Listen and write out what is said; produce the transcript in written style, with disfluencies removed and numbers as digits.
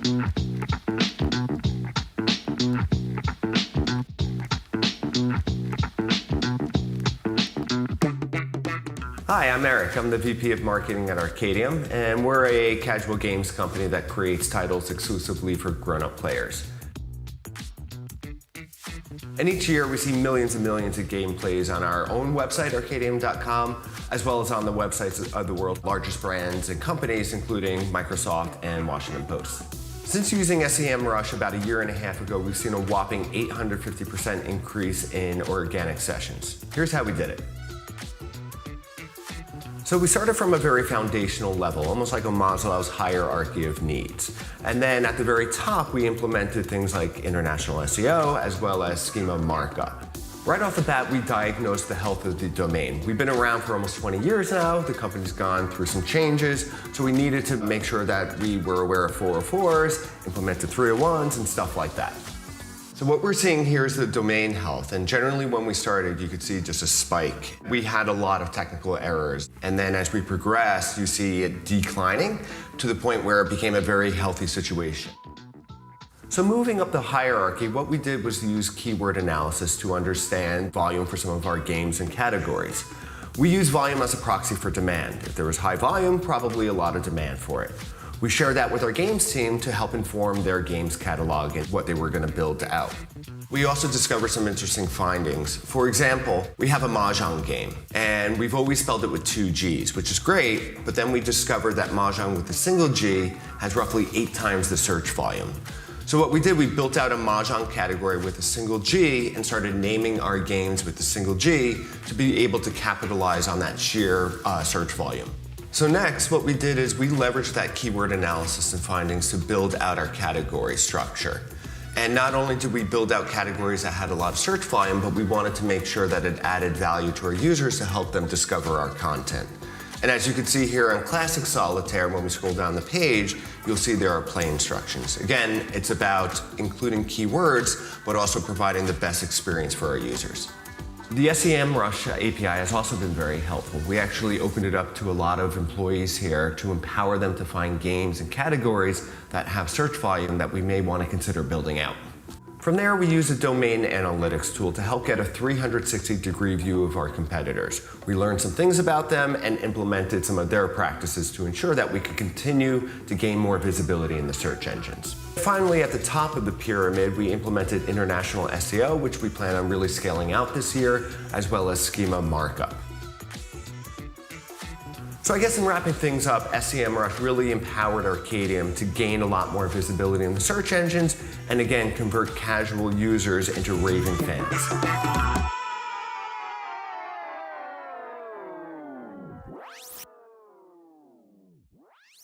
Hi, I'm Eric. I'm the VP of Marketing at Arcadium, and we're a casual games company that creates titles exclusively for grown-up players. And each year we see millions and millions of gameplays on our own website, arcadium.com, as well as on the websites of the world's largest brands and companies, including Microsoft and Washington Post. Since using SEMrush about a year and a half ago, we've seen a whopping 850% increase in organic sessions. Here's how we did it. So we started from a very foundational level, almost like a Maslow's hierarchy of needs. And then at the very top, we implemented things like international SEO, as well as schema markup. Right off the bat, we diagnosed the health of the domain. We've been around for almost 20 years now. The company's gone through some changes, so we needed to make sure that we were aware of 404s, implemented 301s, and stuff like that. So what we're seeing here is the domain health, and generally when we started, you could see just a spike. We had a lot of technical errors, and then as we progressed, you see it declining to the point where it became a very healthy situation. So moving up the hierarchy, what we did was use keyword analysis to understand volume for some of our games and categories. We use volume as a proxy for demand. If there was high volume, probably a lot of demand for it. We share that with our games team to help inform their games catalog and what they were going to build out. We also discovered some interesting findings. For example, we have a Mahjong game, and we've always spelled it with 2 G's, which is great, but then we discovered that Mahjong with a single G has roughly 8 times the search volume. So what we did, we built out a Mahjong category with a single G and started naming our games with the single G to be able to capitalize on that sheer search volume. So next, what we did is we leveraged that keyword analysis and findings to build out our category structure. And not only did we build out categories that had a lot of search volume, but we wanted to make sure that it added value to our users to help them discover our content. And as you can see here on Classic Solitaire, when we scroll down the page, you'll see there are play instructions. Again, it's about including keywords, but also providing the best experience for our users. The SEMrush API has also been very helpful. We actually opened it up to a lot of employees here to empower them to find games and categories that have search volume that we may want to consider building out. From there, we use a domain analytics tool to help get a 360-degree view of our competitors. We learned some things about them and implemented some of their practices to ensure that we could continue to gain more visibility in the search engines. Finally, at the top of the pyramid, we implemented international SEO, which we plan on really scaling out this year, as well as schema markup. So I guess in wrapping things up, SEMrush really empowered Arcadium to gain a lot more visibility in the search engines and again, convert casual users into raving fans.